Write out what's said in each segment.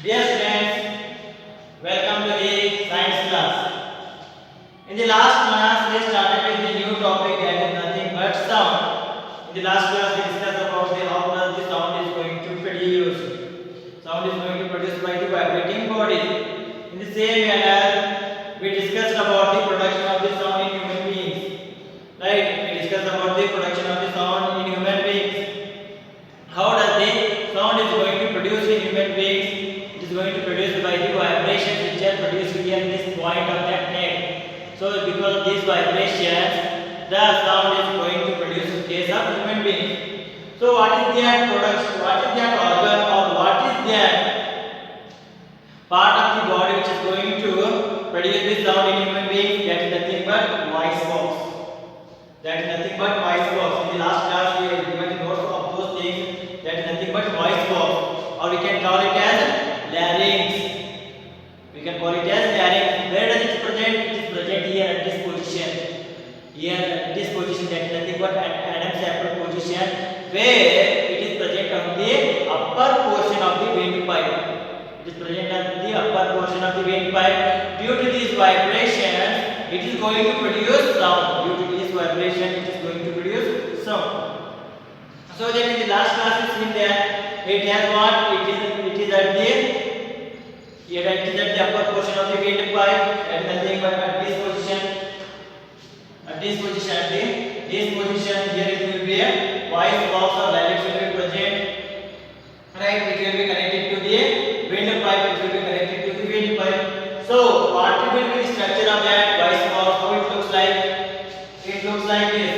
Dear students, welcome to the science class. In the last class, we started with the new topic that is nothing but sound. In the last class, we discussed about how does the sound is going to produce. Sound is going to produce by the vibrating body. In the same manner, we discussed about the production of the sound in human beings. Right? We discussed about the production of the sound in human beings. How does the sound is going to produce in human beings? It is going to produce by the vibrations which are produced here in this point of that neck. So because of these vibrations, the sound is going to produce in case of human beings. So what is their production? What is their organ or what is their part of the body which is going to produce this sound in human beings? That is nothing but voice box. That is nothing but voice box. In the last class we have given the notes of those things. That is nothing but voice box, or we can call it as larynx. We can call it as larynx. Where does it present? It is present here at this position. Here at this position, that is nothing but at Adam's apple position, where it is present on the upper portion of the windpipe. It is present on the upper portion of the windpipe. Due to these vibrations, it is going to produce sound. Due to this vibration, it is going to produce sound. So then in the last class we seen that it has what? It is at the upper portion of the windpipe, and nothing but at this position. At this position, here it will be a voice box or larynx will be present. Right? It will be connected to the windpipe. It will be connected to the windpipe. So what will be the structure of that voice box? How it looks like? It looks like this.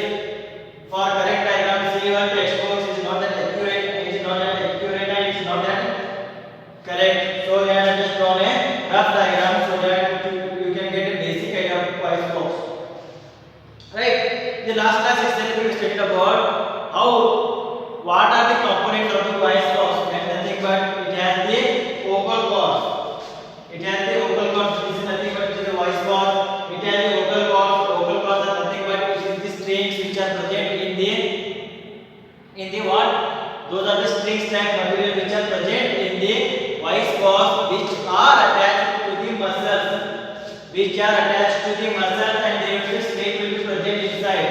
For correct diagram, see your textbooks is not that accurate. It is not that accurate and it is not that correct. So they have just drawn a rough diagram so that you can get a basic idea of voice box. Right? In the last class itself we studied about what are the components of the voice box. And nothing but it has the vocal cords. It has the vocal cords. This is nothing but it is a voice box. It has the vocal cords. Vocal cords are nothing but it is the strings which are present in the what? Those are the strings type material which are present in the voice box, which are attached to the muscles. Which are attached to the muscles, and there will be slit will be present inside.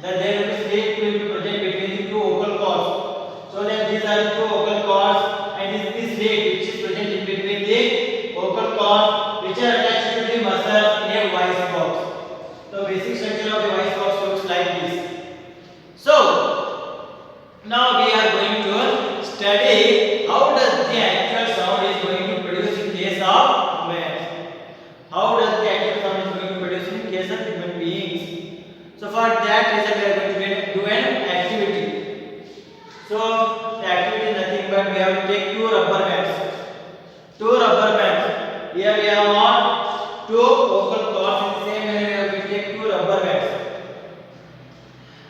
There will be slit will be present between the two vocal cords. So then these are the two vocal cords, and this is slit which is present in between the vocal cords, which are attached to the muscles in a voice box. So basic structure of the voice box looks like this. So now we are going to study how does the actual sound is going to produce in case of man. How does the actual sound is going to produce in case of human beings. So for that reason we are going to do an activity. So the activity is nothing but we have to take two rubber bands. Two rubber bands. Here we have what? Two vocal cords. In the same manner we are going to take two rubber bands.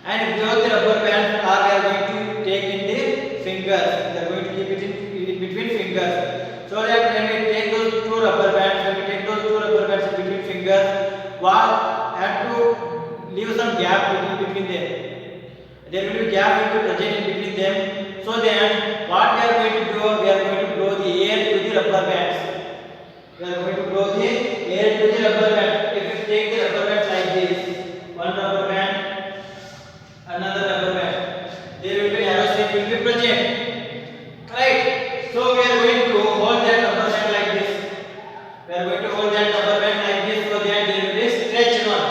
And both the rubber bands are we are going to take in the fingers. We are going to keep it in between fingers. So that when we take those two rubber bands, in between fingers, what have to leave some gap between them. There will be gap will be present in between them. So then what we are going to do? We are going to blow the air to the rubber bands. We are going to blow the air to the rubber band. If you take the rubber bands like this, one rubber band, another rubber band, there will be narrow slit will be present. Right? So we are going to hold that rubber band like this. We are going to hold that rubber band like this so that there will be stretched one.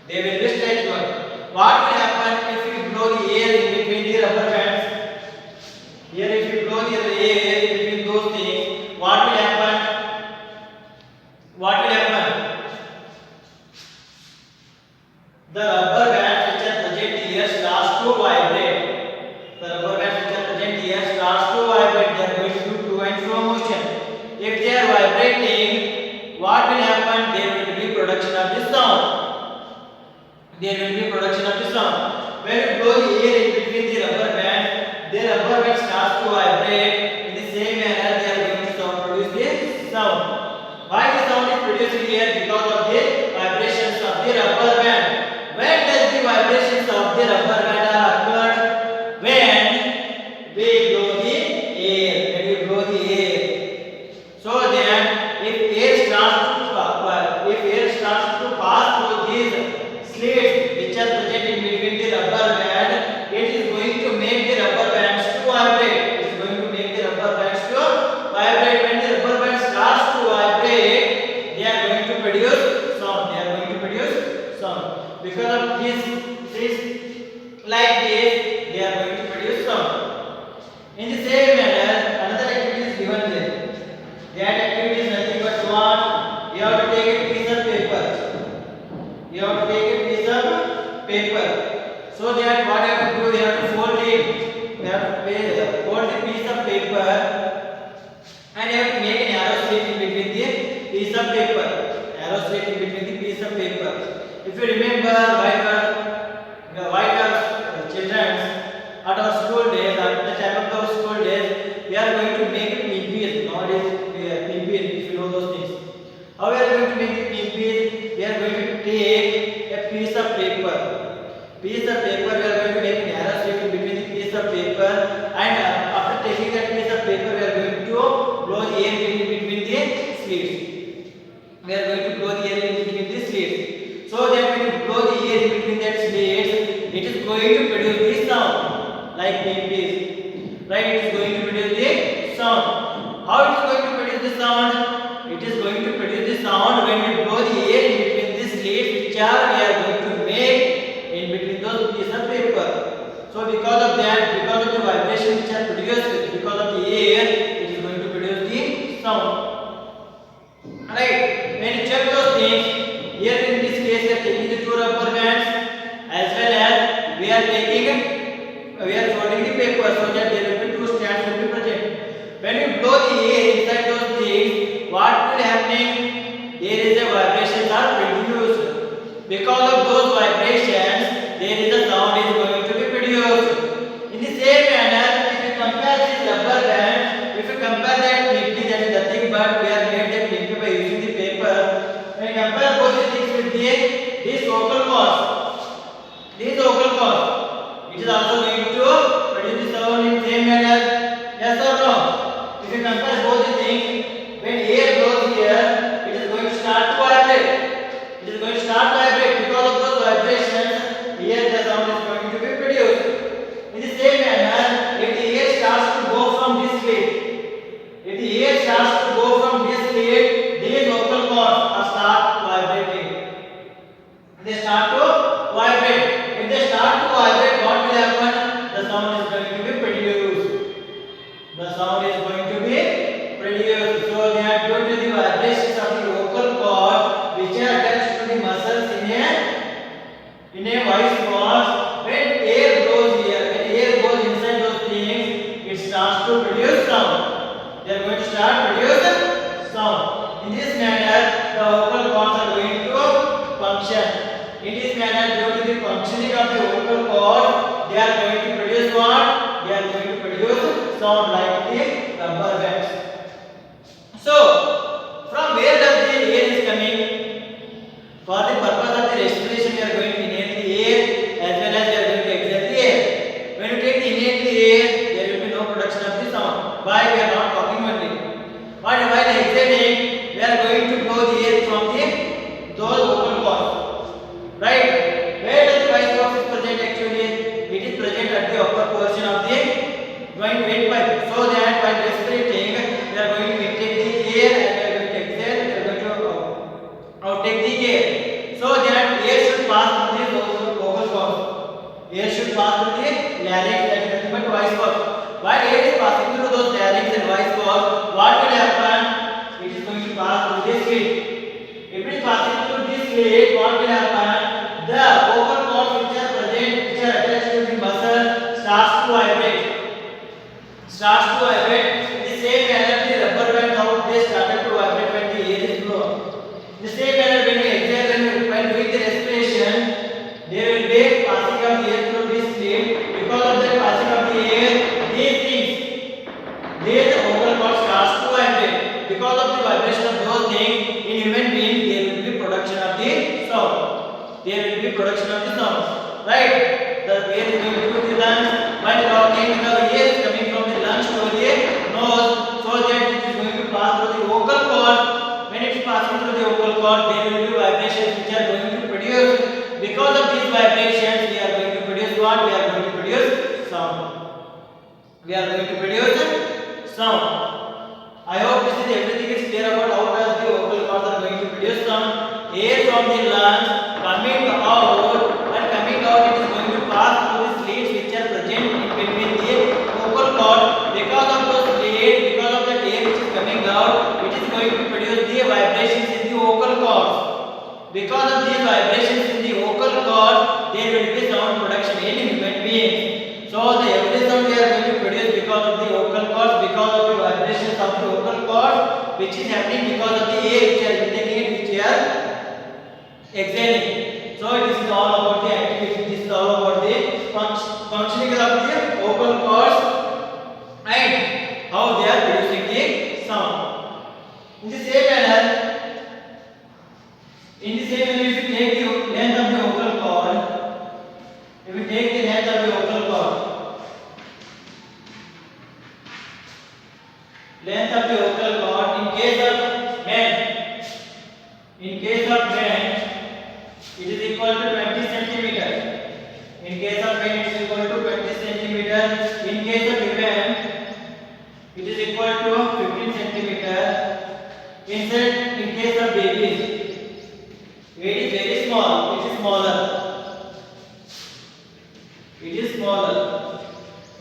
There will be stretched one. What will happen if we blow the air in between the rubber bands? Here if we blow the air in between those things, what will happen? What will happen? The rubber bands which are present here starts to vibrate. The rubber bands which are present here starts to vibrate. They are going to do to and fro motion. If they are vibrating, what will happen? There will be production of the sound. There will be production of the sound. When you blow the air in between the rubber band, the rubber band starts to vibrate. In the same manner, they are going to produce the sound. Why the sound is produced here? Because of the vibrations of the rubber band. When does the vibrations of the rubber band are occur? like this, they are going to produce sound. In the same manner, another activity is given there. That activity is nothing but what? You have to take a piece of paper. You have to take a piece of paper. So that what you have to do, you have to fold it. You have to fold the piece of paper and you have to make an arrow slit in between the piece of paper. Arrow slit in between the piece of paper. If you remember, while children at our school days, at the time of our school days, we are going to make PPs. Nowadays, PPs, if you know those things. How we are going to make the PPs? We are going to take a piece of paper. We are going to make an arrow slit in between the piece of paper, and after taking that piece of paper, we are going to blow the air in between the slits. We are going to blow the air in between the slits. So that when you blow the air in between that slits, it is going to produce this sound like PPs. Right? It is going to produce the sound. How it is going to produce the sound? It is going to produce the sound when we blow the air in between the slits which we are going to make in between those pieces of paper. So because of that, because of the vibration which are produced because of the air, it is going to produce the sound. Right? When you check those things, here in this case we are taking the two rubber bands as well as we are folding the paper so that there will be two strands will be present. When you blow the air inside those things, what will happen? There is a vibrations are produced. Because of those vibrations, there is a sound is going to be produced. In the same manner, if you compare this rubber band, if you compare that PPT, that is nothing but we are made that PPT by using the paper. When you compare both the things with this vocal cords, it is also going to produce the sound in the same manner. Yes or no? If you compare both the things, when air blows here, it is going to start to vibrate. It is going to start to vibrate. Because of those vibrations, here the sound is going to be produced. In the same manner, if the air starts to go from this slit, these vocal cords start vibrating. They start to vibrate. If they start to vibrate, what will happen? The sound is going to be produced. The sound is going to be produced. So they are due to the vibrations of the vocal cord which are attached to the muscles in a voice box. When air blows here, when air goes inside those things, it starts to produce sound. They are going to start produce sound. In this manner, the vocal cords are going to function. In this manner, due to the functioning of the vocal cord, they are going to produce what? They are going to produce sound like the rubber bands. So, from where does the air is coming? For the purpose of the respiration, we are going to inhale the air as well as we are going to exhale the air. When you take the inhale the air, there will be no production of the sound. Why? We are not talking only. But while exhaling, we are going to blow the air from those vocal cords. Right? Where does the voice box is present actually? It is present at the upper portion of the joint vein pipe. So that while respirating, we are going to intake the air and we are going to exhale, we are going to outtake the air. So that air should pass through the vocal cords. Air should pass through the larynx, that is nothing but voice box. While air is passing through those larynx and voice box, what will happen? It is going to pass through this slit. If it is passing through this slit, what will happen? The vocal cords which are present, which are attached to the muscle, starts to vibrate. In the same manner, the rubber band how they started to vibrate when the air is blown. In the same manner, when we exhale, when doing the respiration, there will be passing of the air through this slit. Because of the passing of the air, these vocal cords starts to vibrate. Because of the vibration of those things, in human being, there will be production of the sound. Right? The air is going to the lungs. While talking, the air is coming from the lungs to the nose, so that it is going to pass through the vocal cord. When it is passing through the vocal cord, there will be vibrations which are going to produce. Because of these vibrations, we are going to produce what? We are going to produce sound. I hope this is everything is clear about how does the vocal cords are going to produce sound. Air from the lungs coming out, and coming out it is going to pass through the slits So the every sound we are going to produce because of the vocal cords, because of the vibrations of the vocal cords, which is happening because of the air which are intaking it, which we are exhaling. So this is all about the activity. This is all about the functioning of the vocal cords and how they are producing the sound. In the same manner, if you take the length of the vocal cord, if you take the length of the vocal cord, length of the vocal cord in case of men, it is equal to 20 centimeter. In case of men, it is equal to 20 centimeter. In case of women, it is equal to 15 centimeter. In case of babies, it is very small. It is smaller. It is smaller.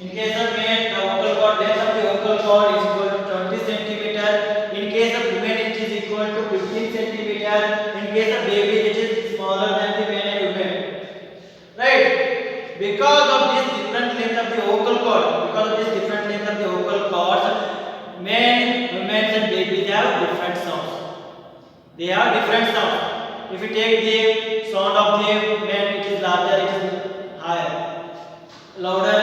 In case of men, the vocal cord length of the vocal cord is equal to 20 centimeter. In case of women, it is equal to 15 centimeter. In case of babies, it is smaller than the men and women. Right? Because of this different length of the vocal cord, men, women, and babies have different sounds. They have different sounds. If you take the sound of the men, it is larger, it is higher, louder.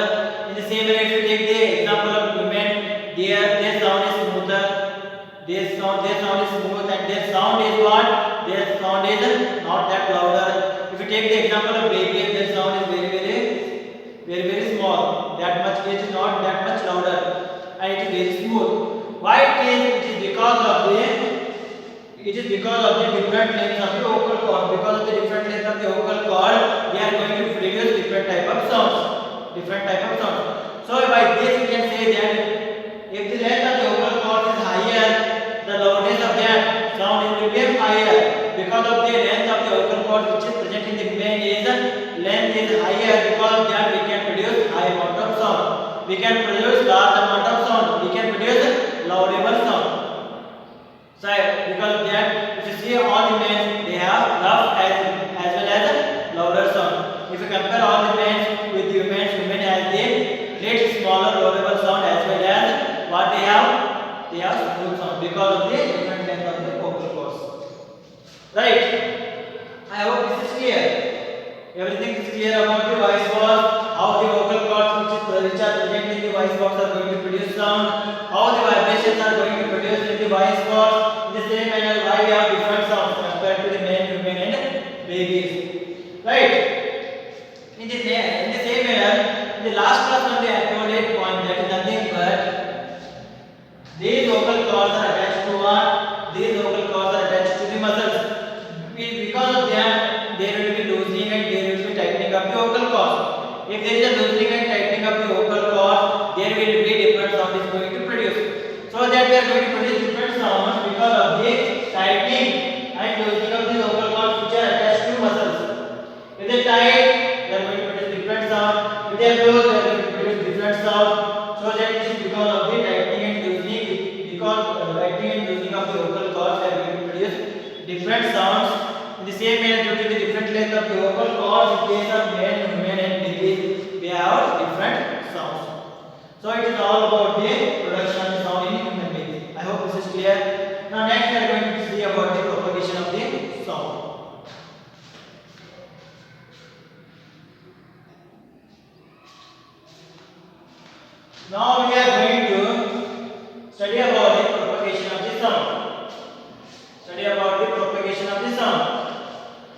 In the same way, if you take the example of women, their sound is smoother. Their sound is smooth, and their sound is what? Their sound is not that louder. If you take the example of baby, their sound is very small. That much it is not that much louder, and it is very smooth. Why it is? It is because of the different lengths of the vocal cord. Because of the different length of the vocal cord, they are going to produce different type of sounds. So by this we can say that if the length of the vocal cord is higher, the loudness of that sound will be higher. Because of the length of the vocal cord which is present in the man is length is higher. Because of that we can produce high amount of sound. We can produce large amount of sound. We can produce laudable sound. So because of that, if you see all the men, they have rough as well as louder sound. If you compare all the men with the women has the little smaller laudable sound as well as what they have smooth sound because of the different length of the vocal cords. Right? I hope this is clear. Everything is clear about the voice box, how the vocal cords which are present in the voice box are going to produce sound, how the vibrations are going to produce in the voice box. In the same manner, why we have different sounds compared to the men, women, and babies. Right? In the same manner, in the last class only I told 8 point that is nothing but these vocal cords are attached to what? These vocal cords are attached to the muscles. Because of that, there will be loosening and there will be tightening of the vocal cords. If there is a loosening and tightening of the vocal cords, there will be different sound is going to produce. So that we are going to produce different sounds because of the tightening and loosening of the vocal cords which are attached to muscles. If they tight, they are going to produce different sound. If they are loose, they are going to produce different sound. So that it is because of the tightening and loosening. Because tightening and loosening of the vocal cords, they are going to produce different sounds. In the same manner, due to the different length of the vocal cords, in case of men, women, and babies, we have different sounds. So it is all about the production of the sound in human beings. I hope this is clear. Now next we are going to see about the propagation of the sound. Now we are going to study about the propagation of the sound.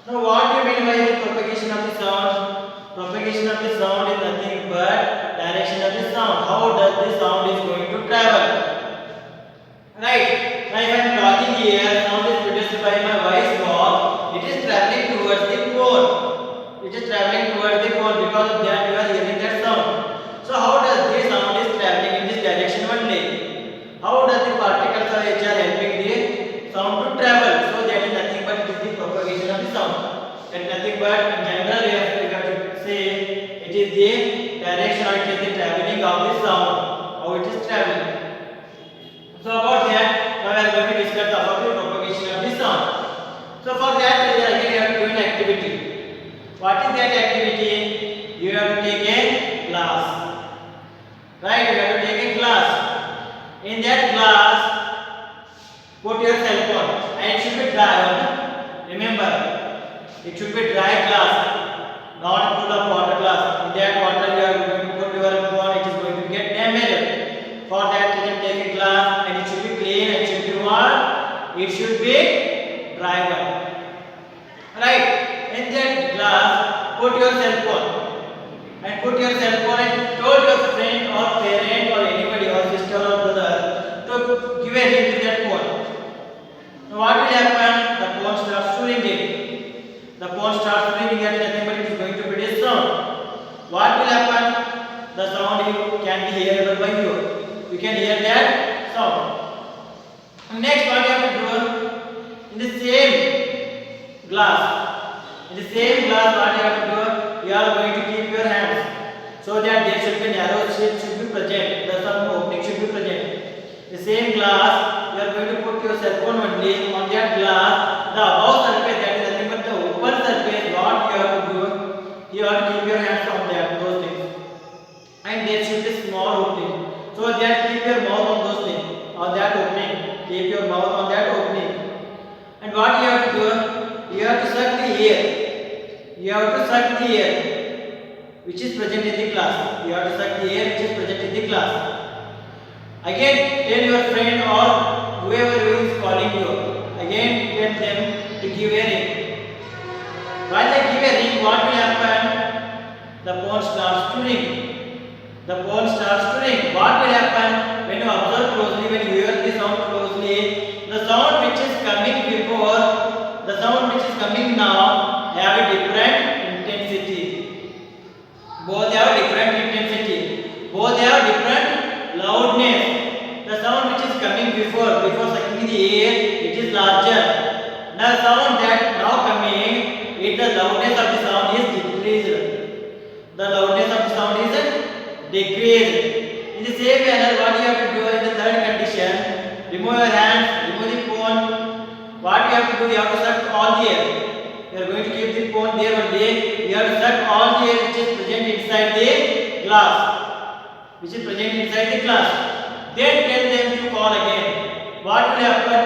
Now what do you mean by the propagation of the sound? Propagation of the sound is nothing but direction of the sound. How does the sound is going to travel? Right? Now if I am talking here, sound is produced by my voice box. It is traveling towards the phone. Because of that you are hearing that sound. So how does the sound is traveling in this direction only? How does the particles of which are helping the sound to travel? So that is nothing but it is the propagation of the sound. And nothing but in general we have to say it is the direction or it is the traveling of the sound. How it is traveling. So about that, now we are going to discuss about the propagation of the sound. So for that again you have to do an activity. What is that activity? You have to take a glass. Right? You have to take a glass. In that glass, put your cell phone, and it should be dry. Remember, it should be dry glass, not full of water glass. In that water, you are going to put your phone. It is going to get damaged. For that, you can take a glass, and it should be clean. It should be what? It should be dry one. Right? In that glass, put your cell phone. And put your cell phone and told your friend or parent or anybody or sister or brother to give a ring to that phone. Now what will happen? The phone starts ringing. The phone starts ringing and nothing but it is going to produce sound. What will happen? The sound you can be heard by you. You can hear that sound. Next, what you have to do? In the same glass. In the same glass, what you have to do? You are going to keep your hands so that there should be narrow shape should be present. The some opening should be present. The same glass, you are going to put your cell phone only on that glass. The above surface, that is nothing but the open surface. What you have to do? You have to keep your hands on that those things. And there should be small opening. So that keep your mouth on those things, on that opening. Keep your mouth on that opening. And what you have to do? You have to suck the air. You have to suck the air which is present in the class. You have to suck the air which is present in the class. Again, tell your friend or whoever is calling you. Again, tell them to give a ring. While they give a ring, what will happen? The phone starts to ring. The phone starts to ring. What will happen when you observe closely, when you hear the sound closely? The sound which is coming before, the sound which is coming now, have a different intensity. Both have different intensity. Both have different loudness. The sound which is coming before sucking the air, it is larger. The sound that now coming, the loudness of the sound is decreased. The loudness of the sound is decreased. In the same manner, what you have to do in the third condition, remove your hands, remove the phone. What you have to do, you have to suck all the air. You are going to keep the phone there only. You have to suck all the air which is present inside the glass. Which is present inside the glass. Then tell them to call again. What will happen?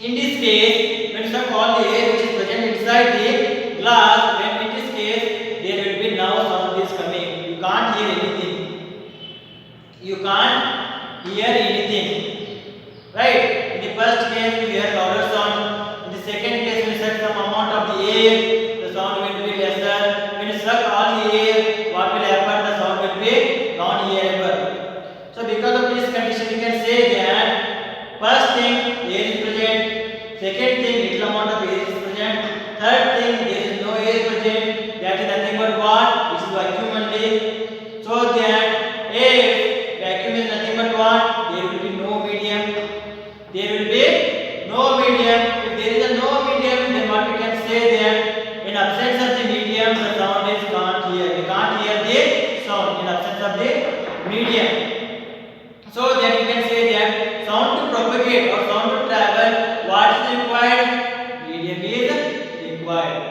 In this case, when you suck all the air which is present inside the glass, then in this case, there will be now sound is coming. You can't hear anything. You can't hear anything. Right? In the first case, you hear louder sound. In the second case, when you suck some amount of the air, the sound will be lesser. When you suck all the air, what will happen? The sound will be non-hearable. So because of this condition, you can say that first thing, air is present. Second thing, little amount of air is present. Third thing, there is no air present. That is nothing but what? It is vacuum only. So that if vacuum is nothing but what? There will be no medium. There will be no medium. If there is a no medium, then what we can say that in absence of the medium, the sound is can't hear. We can't hear the sound in absence of the medium. So then we can say that sound to propagate or sound to travel, what is required? Medium is required.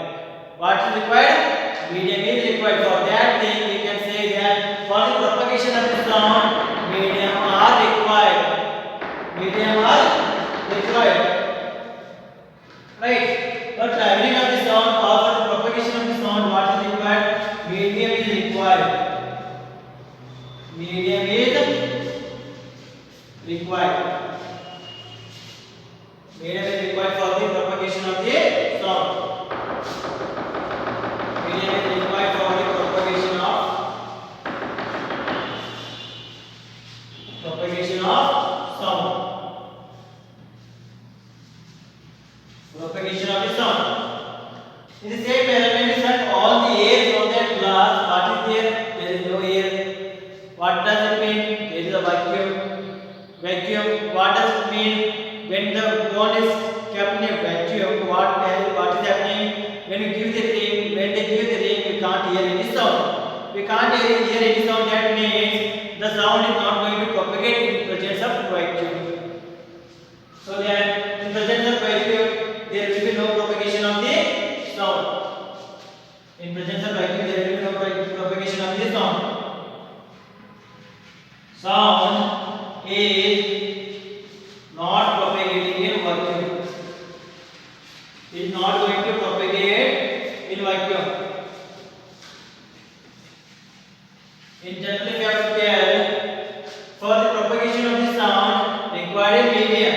What is required? Medium is required. For that thing, we can say that for the propagation of the sound, medium are required. Medium are required. Right? For traveling of the sound or for the propagation of the sound, what is required? Medium is required. Medium is required. Medium is required for the propagation of the sound. Medium is required for the propagation of sound. Propagation of the sound. In the same manner, when we suck all the air from that glass, what is there? There is no air. What does it mean? There is a vacuum. Vacuum. What does it mean? When the phone is kept in a vacuum, what is happening? When we give the ring, when they give the ring, we can't hear any sound. We can't hear any sound. That means the sound is not going to propagate in presence of vacuum. So then, in presence of vacuum, there will be no propagation of the sound. In presence of vacuum, there will be no propagation of the sound. sound is not propagating in vacuum. Is not going to propagate in vacuum. In general, we have to tell for the propagation of the sound required medium.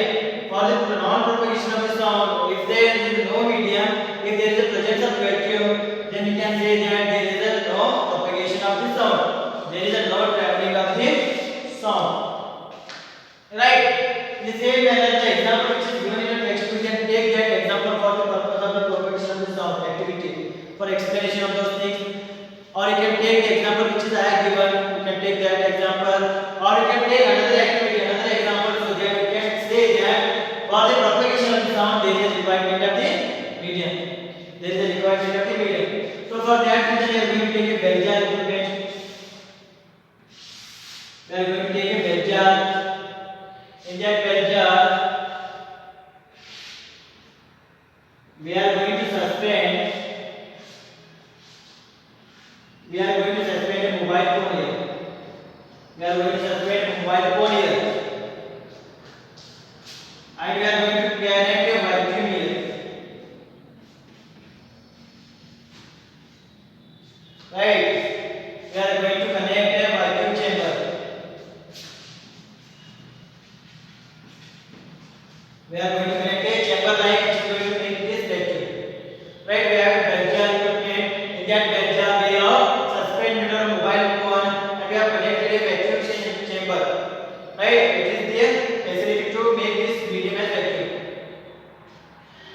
For the non-propagation of the sound, if there is no medium, if there is a presence of vacuum, then we can say that there is a no propagation of the sound. There is a no traveling of the sound. Right? In the same manner, the example which is given in the text, we can take that example for the purpose of the propagation of the sound activity for explanation of those things. Or you can take the example which is I have given. You can take that example, or you can take another activity, another example, so that you can say that for the propagation of the sound, there is a requirement of the medium. There is a requirement of the medium. So for that reason, we are going to take a bell jar equipment. We are going to take a bell jar. In that bell jar, we are going to suspend. We are going to suspend a mobile phone here. We are going to suspend a mobile phone here. And we are going to connect a vacuum here. Right? We are going to connect a vacuum chamber. We are going to connect a chamber line which is going to make this vacuum. Right? We have a bell jar equipment. In that bell jar, we have suspended a mobile phone and we have connected a vacuum chamber. Right? It is the facility to make this medium as vacuum.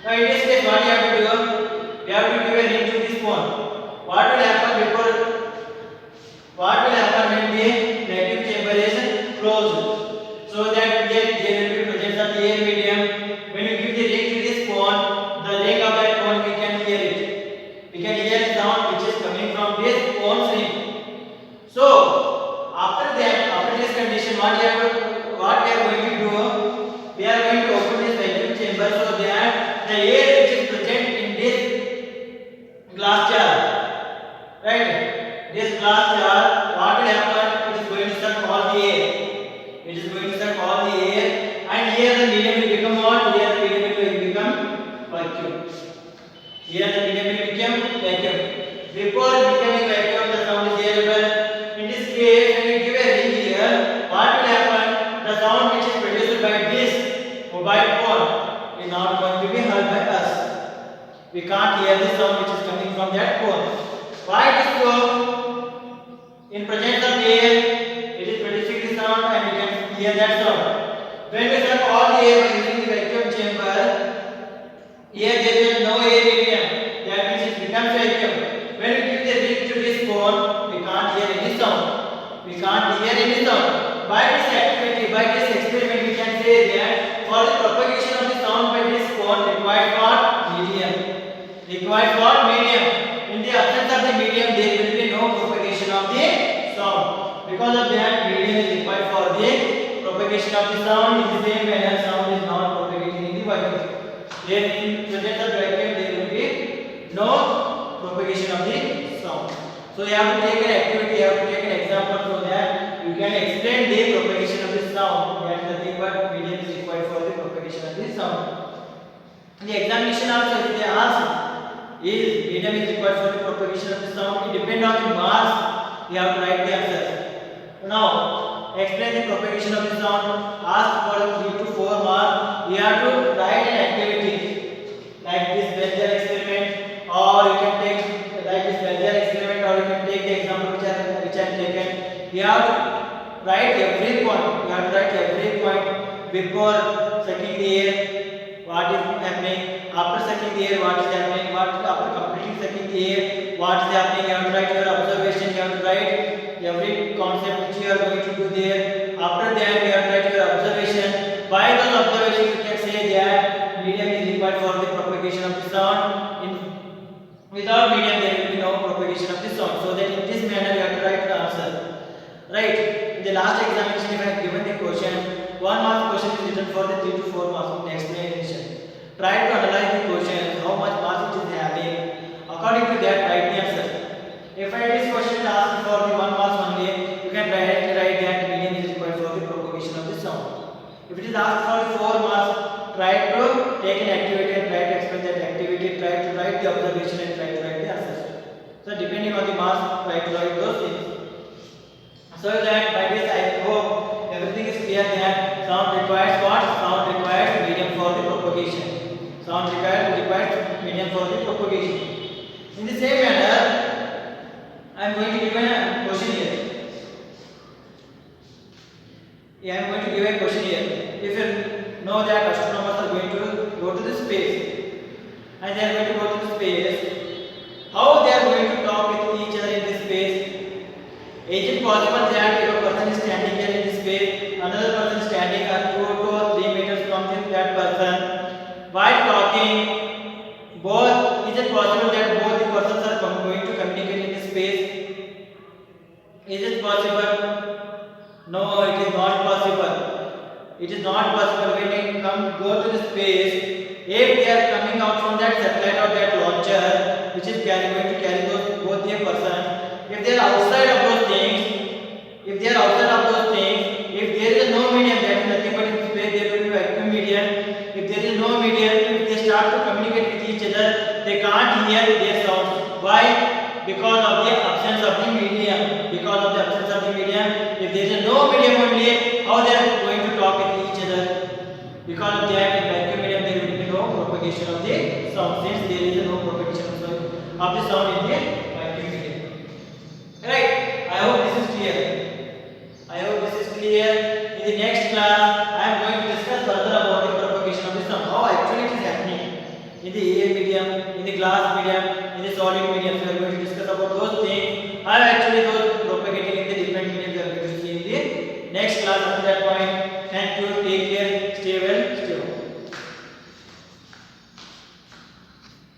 Now, in this case, what you have to do? We have to give a ring to this phone. What will happen before? What will happen when the vacuum chamber is closed? So that there will be presence of the air medium. When you give the ring to this phone, the ring of that phone we can hear it. We can hear the sound which is coming from this phone's ring. So after that, after this condition, what we are going to do? We are going to open this vacuum chamber so that the air which is present in this glass jar, right? This glass jar, what will happen? It is going to suck all the air. It is going to suck all the air, and here the medium will become what? Here the medium will become vacuum. Here the medium will become vacuum. Before becoming vacuum, the sound is hearable. In this case, when we give a ring here, what will happen? The sound which is produced by this mobile phone is not going to be heard by us. We can't hear the sound which is coming from that phone. Why it is so? In presence of air, it is producing the sound and we can hear that sound. When we suck all the air by using the vacuum chamber, here there is no air medium. That means it becomes vacuum. When we give the ring to this phone, we can't hear any sound. We can't hear any sound. By this activity, by this experiment, we can say that for the propagation of the sound by this phone required what? Medium. Required what? Medium. In the absence of the medium, there will be no propagation of the sound. Because of that, medium is required for the propagation of the sound. In the same manner, sound is not propagating in the vacuum. Then in presence of vacuum, there will be no propagation of the sound. So you have to take an activity, you have to take an example so that you can explain the propagation of the sound. That is nothing but medium is required for the propagation of the sound. In the examination also, if they ask is medium is required for the propagation of the sound, it depends on the mass. You have to write the answer. Now, explain the propagation of the sound. Ask for 3 to 4 marks. You have to write an activity like this bell jar experiment, or you can take like this bell jar experiment, or you can take the example which I have taken. You have to write every point. You have to write every point before sucking the air. What is happening? After sucking the air, what is happening? What after completing sucking the air, what is happening? You have to write your observation. You have to write every concept which you are going to do there. After that, you have to write your observation. By those observations, you can say that medium is required for the propagation of the sound. Without medium, there will be no propagation of the sound. So that in this manner, you have to write the answer. Right? In the last examination, if I have given the question, 1 mark question is written for the 3 to 4 marks in explanation. Try to analyze the question, how much marks it is having. According to that, write the answer. If this question is asked for the 1 mark only, you can directly write that medium is required not try to write those things. So that by this I hope everything is clear that sound requires what? Sound requires medium for the propagation. Sound requires medium for the propagation. In the same manner, I am going to give a question here. I am going to give a question here. If you know that astronomers are going to go to the space and they are going to go to the space, how they are going to talk with each other in the space? Is it possible that if a person is standing here in the space, another person standing at 2 to 3 meters from that person, while talking, both is it possible that both the persons are going to communicate in the space? Is it possible? No, it is not possible. It is not possible when you go to the space. If they are coming out from that satellite or that launcher, which is going to carry those both the persons, if they are outside of those things, if there is no medium, that is nothing but in space, there will be vacuum medium. If there is no medium, if they start to communicate with each other, they can't hear their sounds. Why? Because of the absence of the medium. Because of the absence of the medium, if there is no medium only, how they are going to talk with each other? Because of that, in vacuum medium there will be no propagation of the sound, since there is no propagation of the sound in the vacuum medium. Right? I hope this is clear. In the next class, I am going to discuss further about the propagation of the sound. How actually it is happening in the air medium, in the glass medium, in the solid medium. We are going to discuss about those things. How actually those propagating in the different mediums we are going to see in the next class. Up to that point,